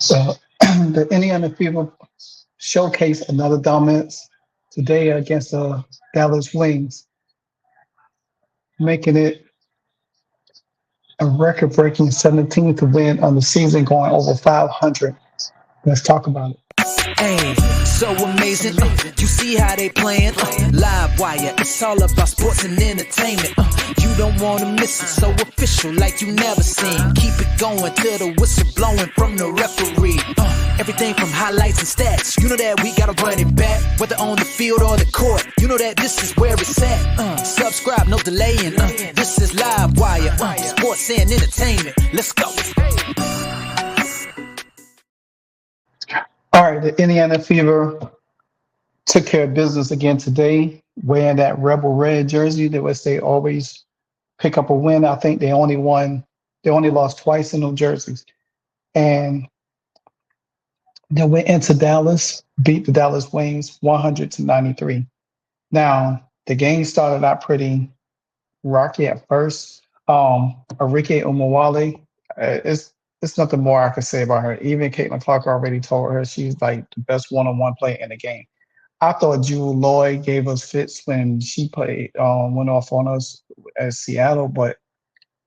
So the Indiana Fever showcased another dominance today against the Dallas Wings, making it a record-breaking 17th win on the season, going over 500. Let's talk about it. Hey, so amazing. You see how they playing? Live wire, it's all about sports and entertainment. You don't wanna miss it, so official like you never seen. Keep it going till the whistle blowing from the referee. Everything from highlights and stats. You know that we gotta run it back, whether on the field or the court. You know that this is where it's at. Subscribe, no delaying. This is Live Wire, sports and entertainment. Let's go. All right, the Indiana Fever took care of business again today, wearing that Rebel Red jersey that was they always pick up a win. I think they only lost twice in those jerseys. And they went into Dallas, beat the Dallas Wings 100-93. Now, the game started out pretty rocky at first. Arike Umawale, it's nothing more I could say about her. Even Caitlin Clark already told her she's like the best one-on-one player in the game. I thought Jewel Lloyd gave us fits when she played went off on us at Seattle, but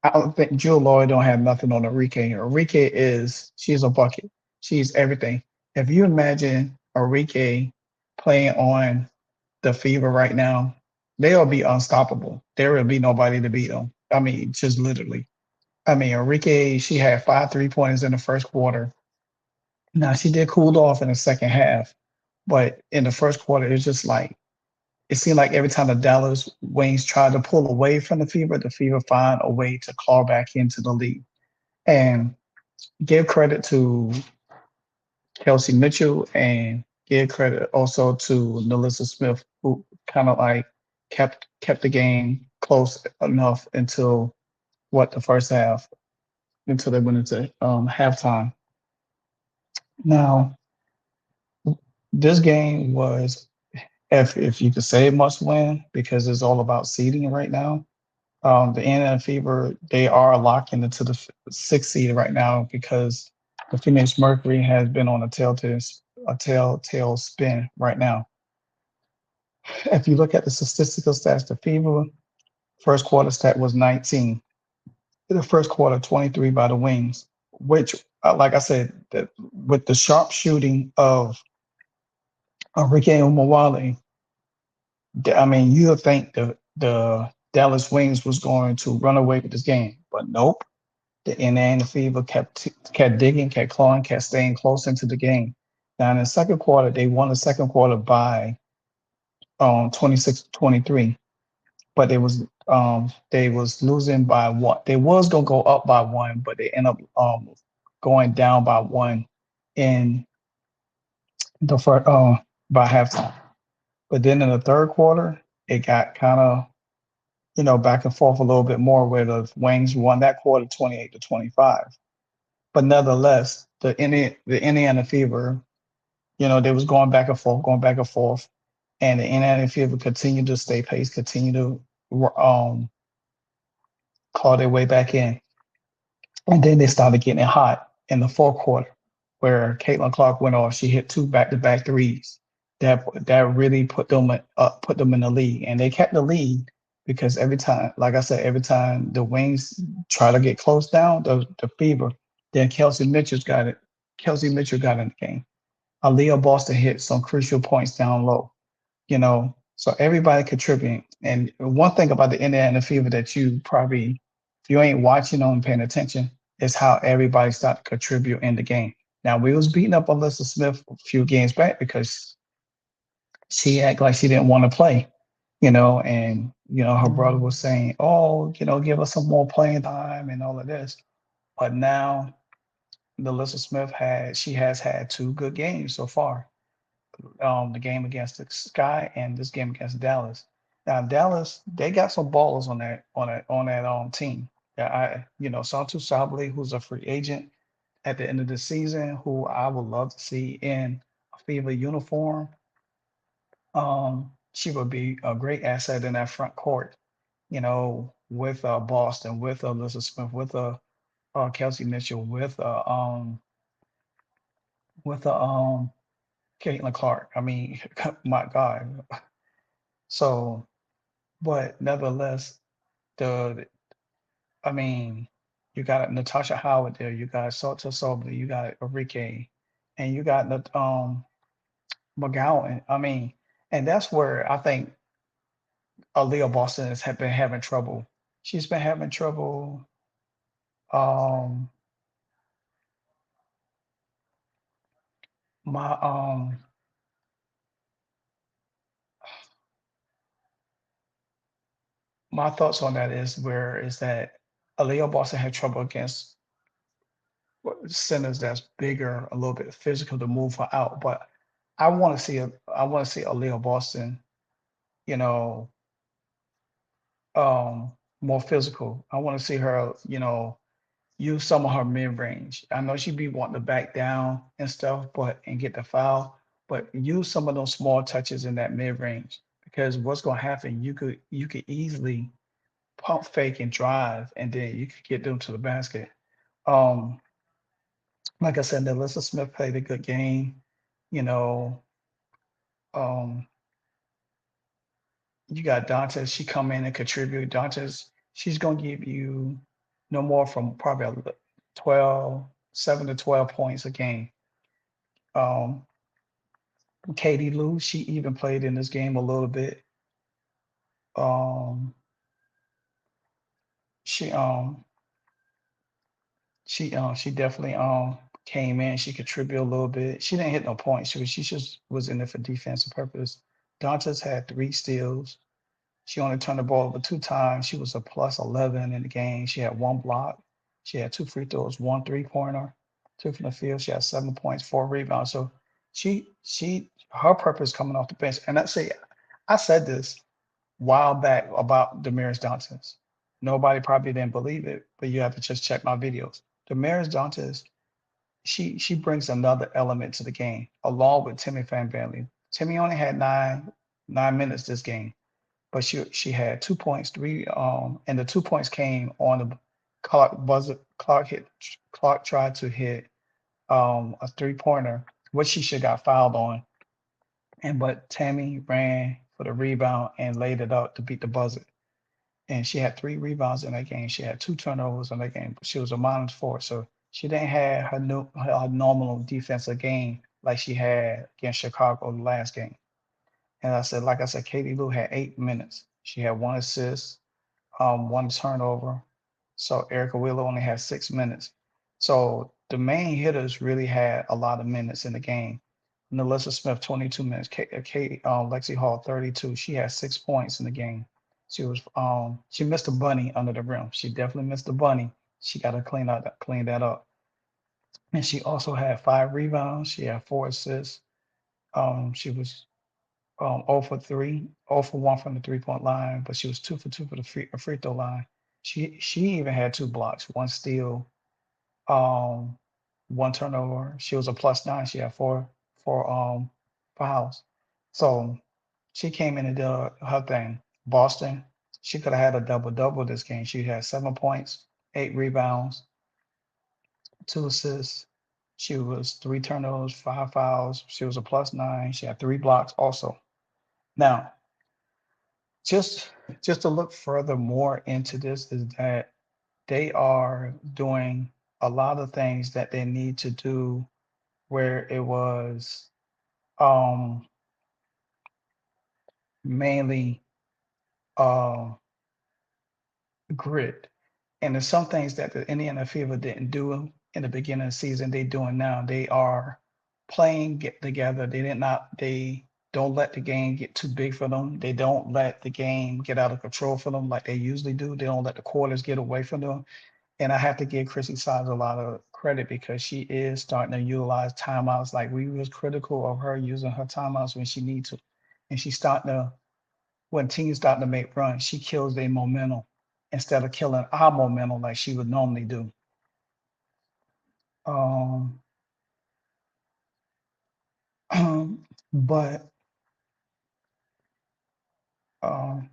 I don't think Jewel Lloyd don't have nothing on Arike. She's a bucket. She's everything. If you imagine Arike playing on the Fever right now, they'll be unstoppable. There will be nobody to beat them. I mean, just literally. I mean, Enrique, she had 5 3 pointers in the first quarter. Now she did cool off in the second half, but in the first quarter, it's just like it seemed like every time the Dallas Wings tried to pull away from the Fever find a way to claw back into the lead. And give credit to Kelsey Mitchell and give credit also to Nelissa Smith, who kind of like kept the game close enough until what the first half, until they went into halftime. Now, this game was, if you could say, a must win because it's all about seeding right now. The Indiana Fever, they are locking into the sixth seed right now because the Phoenix Mercury has been on a telltale spin right now. If you look at the statistical stats, the Fever first quarter stat was 19. In the first quarter, 23 by the Wings, which, like I said, that with the sharp shooting of Ricky Umawale, I mean, you would think the Dallas Wings was going to run away with this game, but nope. The Indiana Fever kept digging, kept clawing, kept staying close into the game. Now in the second quarter, they won the second quarter by 26-23, but they was losing by one. They was gonna go up by one, but they end up going down by one in the first by halftime. But then in the third quarter, it got kind of back and forth a little bit more, where the Wings won that quarter 28-25. But nevertheless, the Indiana Fever, they was going back and forth, and the Indiana Fever continued to stay pace, continue to claw their way back in, and then they started getting hot in the fourth quarter, where Caitlin Clark went off. She hit two back-to-back threes. That really put them in the lead, and they kept the lead because every time, like I said, every time the Wings try to get close down, the Fever, then Kelsey Mitchell got in the game. Aaliyah Boston hit some crucial points down low. So everybody contributing. And one thing about the Indiana Fever that you probably, if you ain't watching or paying attention, is how everybody started to contribute in the game. Now we was beating up Alyssa Smith a few games back because she acted like she didn't want to play, and her brother was saying, "Oh, give us some more playing time and all of this." But now Alyssa Smith has had two good games so far. The game against the Sky and this game against Dallas. Now Dallas, they got some ballers on that team. Yeah, Santu Sabali, who's a free agent at the end of the season, who I would love to see in a Fever uniform. She would be a great asset in that front court, with Boston, with Alyssa Smith, with Kelsey Mitchell, with with Caitlin Clark. I mean, my God. So, but nevertheless, the I mean, you got Natasha Howard there, you got Salta Sobley, you got Enrique, and you got McGowan. I mean, and that's where I think Aaliyah Boston has been having trouble. She's been having trouble. Um, my my thoughts on that is that Aaliyah Boston had trouble against centers that's bigger, a little bit physical to move her out. But I want to see Aaliyah Boston, you know, um, more physical. I want to see her, use some of her mid range. I know she'd be wanting to back down and stuff, but and get the foul, but use some of those small touches in that mid range because what's going to happen? You could easily pump fake and drive, and then you could get them to the basket. Um, like I said, Alyssa Smith played a good game. You know, um, you got Dantes. She come in and contribute. Dantes, she's gonna give you no more from probably 12, 7 to 12 points a game. Um, Katie Lou, she even played in this game a little bit. Um, she um she definitely came in. She contributed a little bit. She didn't hit no points. She just was in there for defensive purpose. Dantes had 3 steals. She only turned the ball over 2 times. She was a plus 11 in the game. She had 1 block. She had 2 free throws, 1 3-pointer, 2 from the field. She had 7 points, 4 rebounds. So her purpose coming off the bench. And I said this a while back about Damaris Dantes. Nobody probably didn't believe it, but you have to just check my videos. Damaris Dantes, she brings another element to the game, along with Timmy Van Vanley. Timmy only had nine minutes this game, but she had 2 points, and the 2 points came on the clock buzzer. Clark tried to hit a 3-pointer, which she should got fouled on, and but Tammy ran for the rebound and laid it up to beat the buzzer. And she had 3 rebounds in that game. She had 2 turnovers in that game, but she was a -4, so she didn't have her normal defensive game like she had against Chicago the last game. And like I said, Katie Lou had 8 minutes. She had 1 assist, 1 turnover. So Erica Wheeler only had 6 minutes. So the main hitters really had a lot of minutes in the game. Melissa Smith, 22 minutes. Lexi Hall, 32. She had 6 points in the game. She missed a bunny under the rim. She definitely missed a bunny. She got to clean that up. And she also had 5 rebounds. She had 4 assists. She was 0 for 3, 0 for 1 from the 3-point line, but she was 2 for 2 for the free throw line. She even had 2 blocks, 1 steal, um, 1 turnover. She was a +9. She had four fouls. So she came in and did her thing. Boston, she could have had a double-double this game. She had 7 points, 8 rebounds, 2 assists. She was 3 turnovers, 5 fouls. She was a +9. She had 3 blocks also. Now, just to look further more into this is that they are doing a lot of things that they need to do where it was um mainly uh grit. And there's some things that the Indiana Fever didn't do in the beginning of the season, they doing now. They are playing get together. They don't let the game get too big for them. They don't let the game get out of control for them like they usually do. They don't let the quarters get away from them. And I have to give Chrissy Sides a lot of credit because she is starting to utilize timeouts. Like we was critical of her using her timeouts when she needs to. And she's starting to, when teams starting to make runs, she kills their momentum instead of killing our momentum like she would normally do. Um, but um,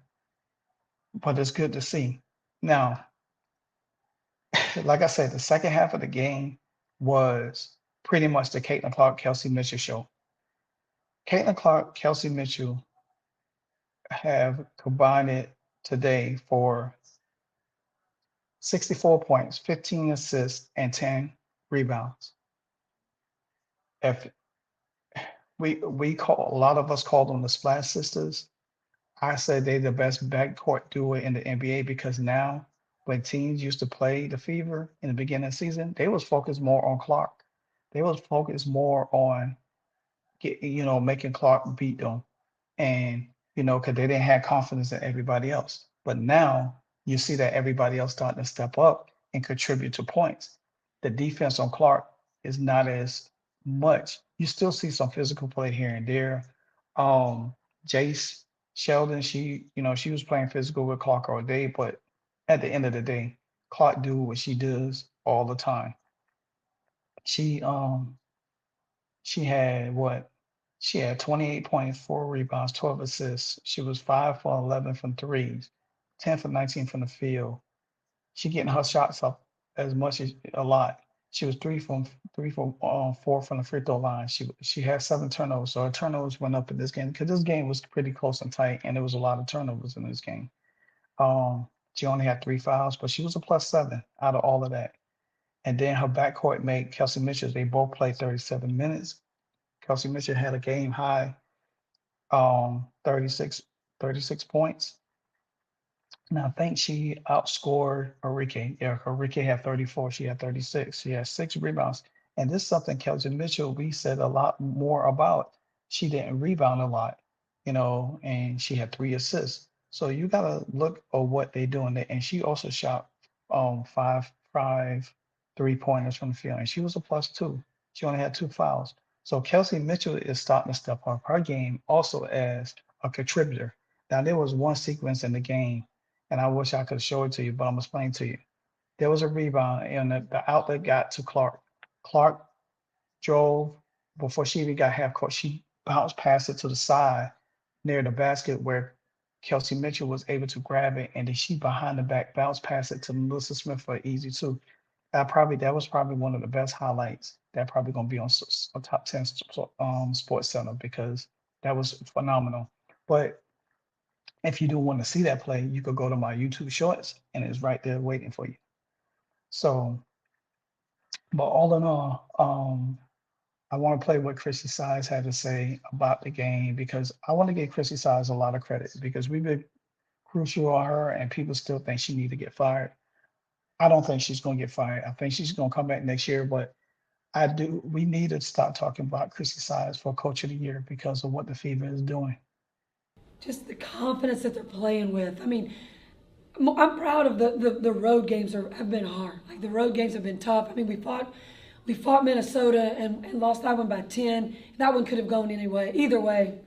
but it's good to see. Now, like I said, the second half of the game was pretty much the Caitlin Clark, Kelsey Mitchell show. Caitlin Clark, Kelsey Mitchell have combined it today for 64 points, 15 assists, and 10 rebounds. If we call, a lot of us call them the Splash Sisters. I said they're the best backcourt duo in the NBA because now when teams used to play the Fever in the beginning of the season, they was focused more on Clark. They was focused more on making Clark beat them. And, because they didn't have confidence in everybody else. But now you see that everybody else starting to step up and contribute to points. The defense on Clark is not as much. You still see some physical play here and there. Jace Sheldon, she was playing physical with Clark all day, but at the end of the day, Clark do what she does all the time. She had what? She had 28 points, 4 rebounds, 12 assists. She was 5 for 11 from threes, 10 for 19 from the field. She getting her shots up as much as a lot. She was 4 from the free throw line. She had 7 turnovers, so her turnovers went up in this game because this game was pretty close and tight, and there was a lot of turnovers in this game. She only had 3 fouls, but she was a +7 out of all of that. And then her backcourt mate, Kelsey Mitchell, they both played 37 minutes. Kelsey Mitchell had a game high 36 points. And I think she outscored Enrique. Yeah, Enrique had 34. She had 36. She had 6 rebounds. And this is something Kelsey Mitchell, we said a lot more about. She didn't rebound a lot, and she had 3 assists. So you got to look at what they're doing. And she also shot 5 3-pointers from the field. And she was a +2. She only had 2 fouls. So Kelsey Mitchell is starting to step up her game also as a contributor. Now, there was one sequence in the game, and I wish I could show it to you, but I'm going to explain to you. There was a rebound, and the outlet got to Clark. Clark drove before she even got half court. She bounced past it to the side near the basket where Kelsey Mitchell was able to grab it, and then she behind the back bounced past it to Melissa Smith for an easy 2. That was probably one of the best highlights that probably going to be on a top 10 Sports Center because that was phenomenal. But if you do want to see that play, you could go to my YouTube Shorts and it's right there waiting for you. So, but all in all, I want to play what Chrissy Sides had to say about the game because I want to give Chrissy Sides a lot of credit because we've been crucial on her and people still think she need to get fired. I don't think she's going to get fired. I think she's going to come back next year, but we need to stop talking about Chrissy Sides for Coach of the Year because of what the Fever is doing. Just the confidence that they're playing with. I mean, I'm proud of the road games have been hard. Like the road games have been tough. I mean, we fought Minnesota and lost that one by 10. That one could have gone either way.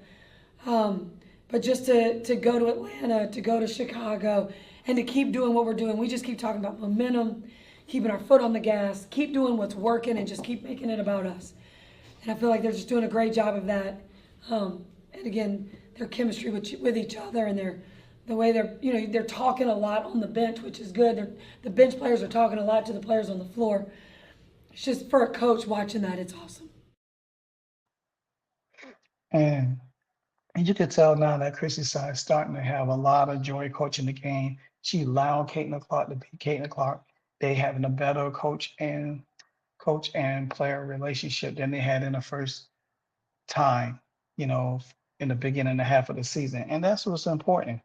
But just to go to Atlanta, to go to Chicago, and to keep doing what we're doing. We just keep talking about momentum, keeping our foot on the gas, keep doing what's working, and just keep making it about us. And I feel like they're just doing a great job of that. And again, their chemistry with each other and the way they're talking a lot on the bench, which is good. The bench players are talking a lot to the players on the floor. It's just for a coach watching that, it's awesome. And you can tell now that Chrissy Sides is starting to have a lot of joy coaching the game. She allowed Caitlin Clark to be Caitlin Clark. They having a better coach and player relationship than they had in the first time, in the beginning and a half of the season. And that's what's important.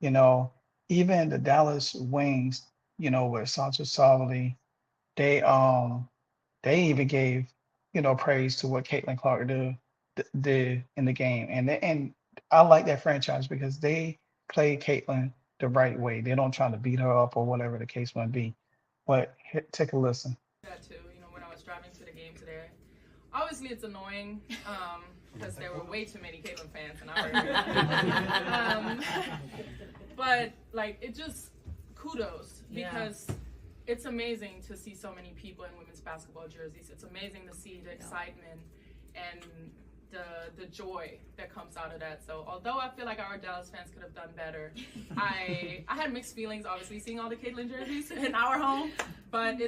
Even the Dallas Wings, with Sasha Solly, they even gave, praise to what Caitlin Clark did in the game. And I like that franchise because they play Caitlin the right way. They don't try to beat her up or whatever the case might be. But take a listen. That too, when I was driving to the game today. Obviously, it's annoying because there were way too many Caitlin fans, and I heard but it just kudos because it's amazing to see so many people in women's basketball jerseys. It's amazing to see the excitement and the joy that comes out of that. So although I feel like our Dallas fans could have done better, I had mixed feelings obviously seeing all the Caitlin jerseys in our home, but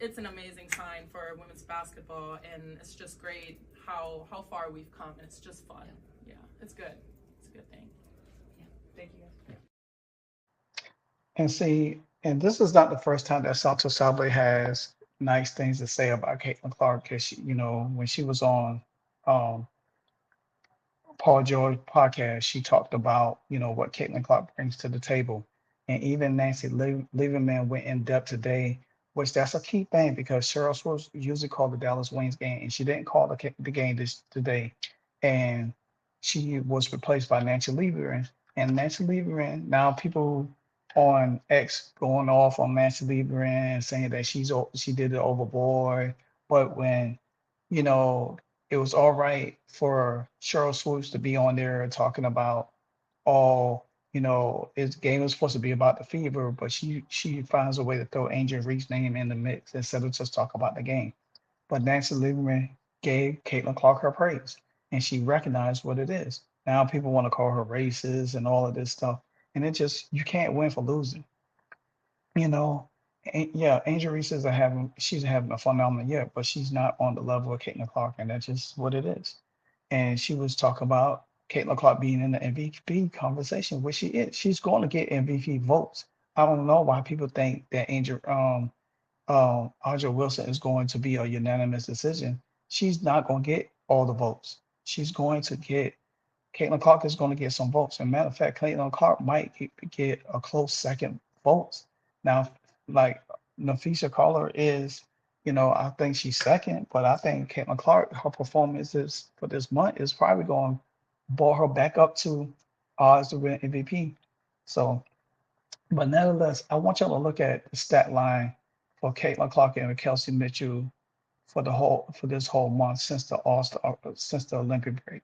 it's an amazing sign for women's basketball, and it's just great how far we've come, and it's just fun. Yeah, it's good. It's a good thing. Yeah. Thank you guys. And see, and this is not the first time that Santo Sable has nice things to say about Caitlin Clark, because when she was on um, Paul George podcast, she talked about what Caitlin Clark brings to the table, and even Nancy Lieberman went in depth today, which that's a key thing because Cheryl Swoops usually called the Dallas Wings game, and she didn't call the game today, and she was replaced by Nancy Lieberman, and Nancy Lieberman now people on X going off on Nancy Lieberman saying that she did it overboard, but when you know it was all right for Cheryl Swoops to be on there talking about all, his game was supposed to be about the fever, but she finds a way to throw Angel Reese's name in the mix instead of just talk about the game. But Nancy Lieberman gave Caitlin Clark her praise, and she recognized what it is. Now people want to call her racist and all of this stuff, and you can't win for losing. You know, yeah, Angel Reese she's having a phenomenal year, but she's not on the level of Caitlin Clark, and that's just what it is. And she was talking about Caitlin Clark being in the MVP conversation, which she is. She's going to get MVP votes. I don't know why people think that Audra Wilson is going to be a unanimous decision. She's not going to get all the votes. She's going to get Caitlin Clark is going to get some votes. As a matter of fact, Caitlin Clark might get a close second votes. Now, like Nafisa Collar is, I think she's second, but I think Caitlin Clark, her performances for this month is probably going to ball her back up to odds to win MVP. So, but nevertheless, I want y'all to look at the stat line for Caitlin Clark and Kelsey Mitchell for this whole month since since the Olympic break.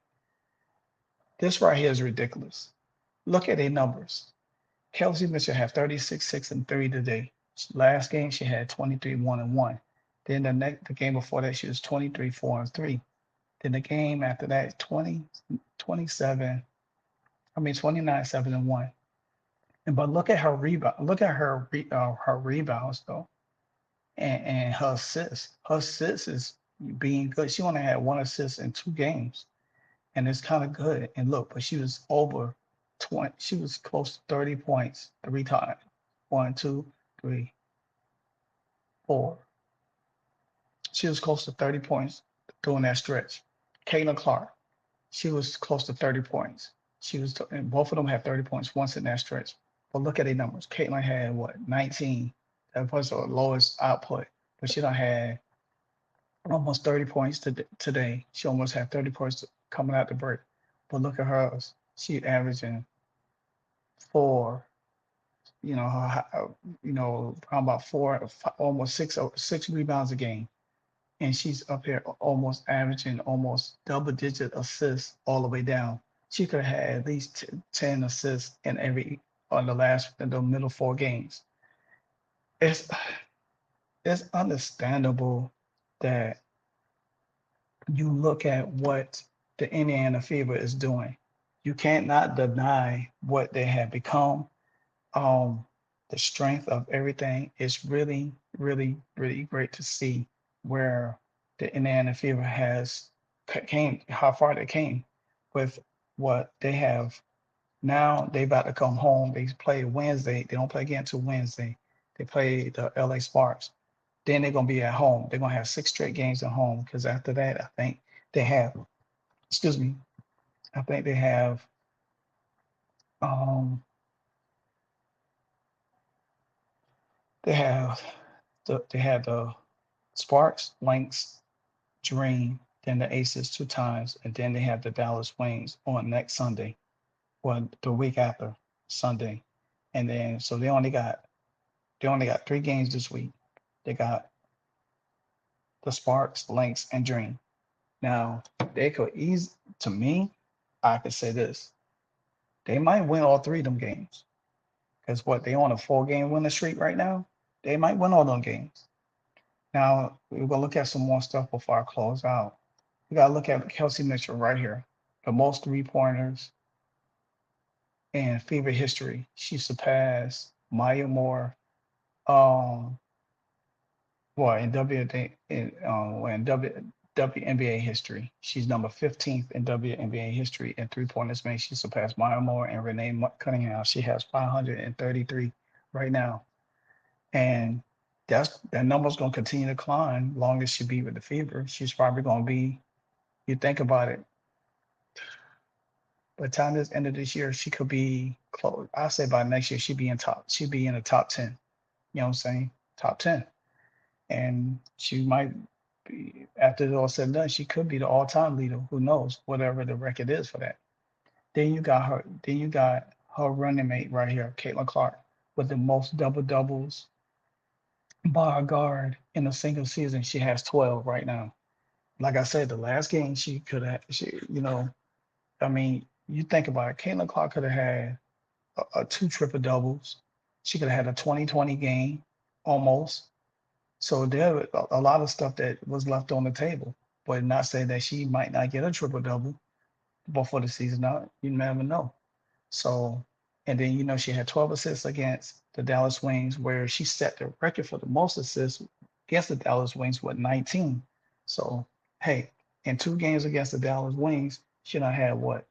This right here is ridiculous. Look at their numbers. Kelsey Mitchell had 36, 6, and 3 today. Last game, she had 23, 1, and 1. Then the game before that, she was 23, 4, and 3. Then the game after that, 29, 7, and 1. But look at her rebound. Look at her rebounds though, and her assists. Her assists is being good. She only had one assist in 2 games, and it's kind of good. And look, but she was over 20. She was close to 30 points 3 times. 1, 2, 3, 4. She was close to 30 points during that stretch. Caitlin Clark, she was close to 30 points. And both of them had 30 points once in that stretch. But look at their numbers. Caitlin had 19. That was the lowest output, but she done had almost 30 points today. She almost had 30 points coming out the break. But look at hers. She averaging 4. Around about 4, almost 6 rebounds a game, and she's up here almost averaging almost double-digit assists all the way down. She could have had at least 10 assists in the middle 4 games. It's understandable that you look at what the Indiana Fever is doing. You can't not deny what they have become. The strength of everything is really, really, really great to see where the Indiana Fever how far they came with what they have. Now they about to come home. They play Wednesday. They don't play again until Wednesday. They play the LA Sparks. Then they're gonna be at home. They're gonna have 6 straight games at home because after that, I think they have. Excuse me. I think they have. They have the Sparks, Lynx, Dream, then the Aces 2 times, and then they have the Dallas Wings on next Sunday, or the week after Sunday, and then so they only got 3 games this week. They got the Sparks, Lynx, and Dream. Now they could to me, I could say this: they might win all 3 of them games, because they on a 4-game winning streak right now. They might win all those games. Now we're gonna look at some more stuff before I close out. We gotta look at Kelsey Mitchell right here, the most 3-pointers in Fever history. She surpassed Maya Moore, well, in WNBA history, she's number 15th in WNBA history in three-pointers made. She surpassed Maya Moore and Renee Cunningham. She has 533 right now, and that number's going to continue to climb long as she be with the Fever. She's probably going to be. You think about it. By the time this end of this year, she could be close. I say by next year, she'd be in top. She'd be in the top 10. You know what I'm saying? Top 10, and she might be after it's all said and done. She could be the all-time leader. Who knows? Whatever the record is for that. Then you got her. Then you got her running mate right here, Caitlin Clark, with the most double doubles by a guard in a single season. She has 12 right now. Like I said, the last game she could have. I mean, you think about it. Caitlin Clark could have had a two triple doubles. She could have had a 2020 game almost. So there was a lot of stuff that was left on the table, but not saying that she might not get a triple double before the season out. You never know. So, and then she had 12 assists against the Dallas Wings, where she set the record for the most assists against the Dallas Wings with 19. So, hey, in 2 games against the Dallas Wings, she done had what?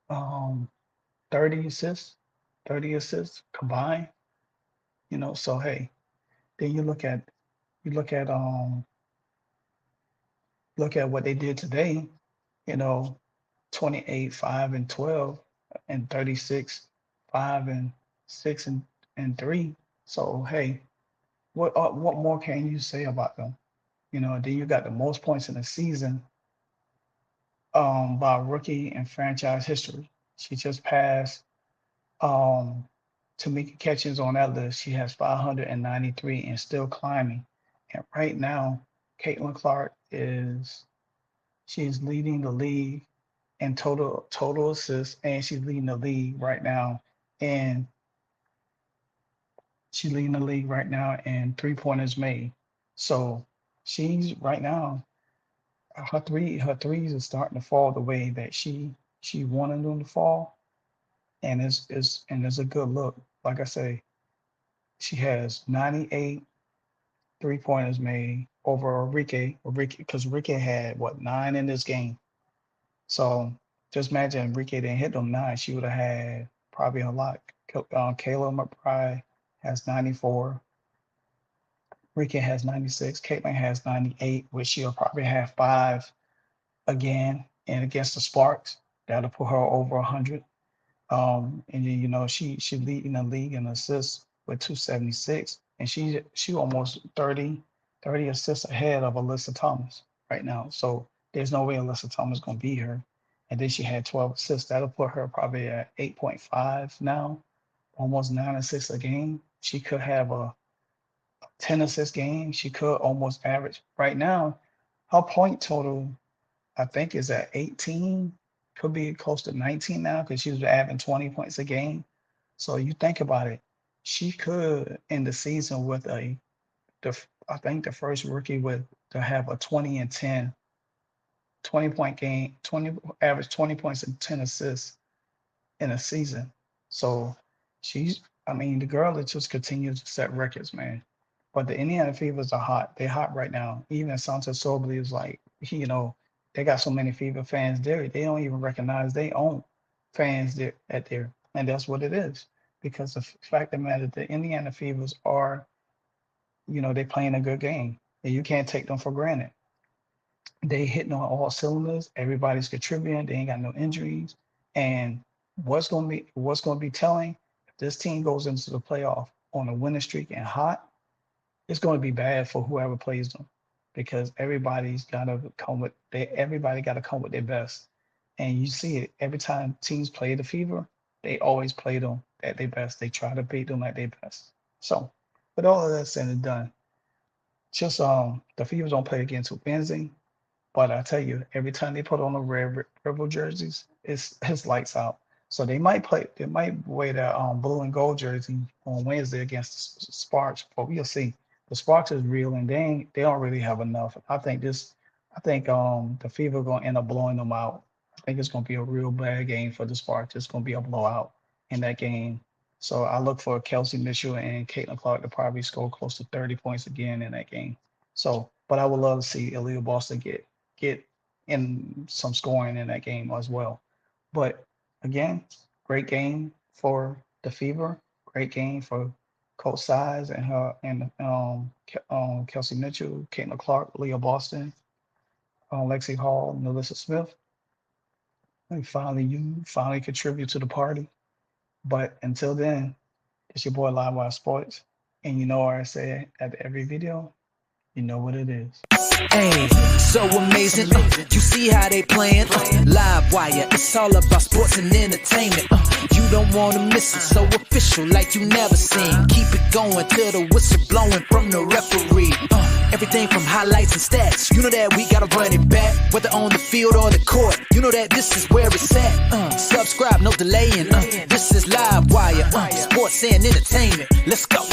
Um, 30 assists, 30 assists combined. So hey, then you look at what they did today, you know, 28, 5 and 12 and 36, 5 and 6 and 3. So hey, what more can you say about them? Then you got the most points in the season by rookie in franchise history. She just passed Tamika Catchings on that list. She has 593 and still climbing. And right now, Caitlin Clark she's leading the league in total assists, and she's leading the league right now. And she's leading the league right now in three-pointers made. So she's right now, her threes are starting to fall the way that she wanted them to fall. And it's a good look. Like I say, she has 98 three-pointers made over Enrique, because Enrique had what, 9 in this game. So just imagine Enrique didn't hit them 9, she would have had probably a lot. Kayla McBride has 94. Enrique has 96. Caitlin has 98, which she'll probably have 5 again. And against the Sparks, that'll put her over 100. And then, she leading the league in assists with 276, and she almost 30 assists ahead of Alyssa Thomas right now. So there's no way Alyssa Thomas gonna beat her. And then she had 12 assists. That'll put her probably at 8.5 now, almost 9 assists a game. She could have a 10 assist game. She could almost average right now. Her point total, I think, is at 18. Could be close to 19 now because she was averaging 20 points a game. So you think about it, she could end the season with I think the first rookie to have a 20 and 10, 20-point game, average 20 points and 10 assists in a season. So the girl that just continues to set records, man. But the Indiana Fevers are hot. They're hot right now. Even Santa Sobli is like, they got so many Fever fans there, they don't even recognize they own fans there and that's what it is. Because the fact of the matter, the Indiana Fevers are, they playing a good game, and you can't take them for granted. They hitting on all cylinders. Everybody's contributing. They ain't got no injuries. And what's gonna be telling, if this team goes into the playoff on a winning streak and hot, it's going to be bad for whoever plays them, because everybody got to come with their best. And you see it every time teams play the Fever, they always play them at their best. They try to beat them at their best. So, with all of that said and done, just the Fevers don't play again till Wednesday, but I tell you, every time they put on the red Rebel jerseys, it's lights out. So they might wear that blue and gold jersey on Wednesday against the Sparks, but we'll see. The Sparks is real, and they don't really have enough. I think the Fever gonna end up blowing them out. I think it's gonna be a real bad game for the Sparks. It's gonna be a blowout in that game. So I look for Kelsey Mitchell and Caitlin Clark to probably score close to 30 points again in that game. So, but I would love to see Aaliyah Boston get in some scoring in that game as well. But again, great game for the Fever. Great game for Coach Size and her and Kelsey Mitchell, Caitlin Clark, Leah Boston, Lexi Hall, Melissa Smith. And finally, you finally contribute to the party. But until then, it's your boy Livewire Sports. And you know what I say at every video, you know what it is. Hey, so amazing. You see how they playing? Live wire, it's all about sports and entertainment. You don't want to miss it, so official like you never seen. Keep it going till the whistle blowing from the referee. Everything from highlights and stats. You know that we gotta run it back, whether on the field or the court. You know that this is where it's at. Subscribe, no delaying. This is Live Wire, sports and entertainment. Let's go.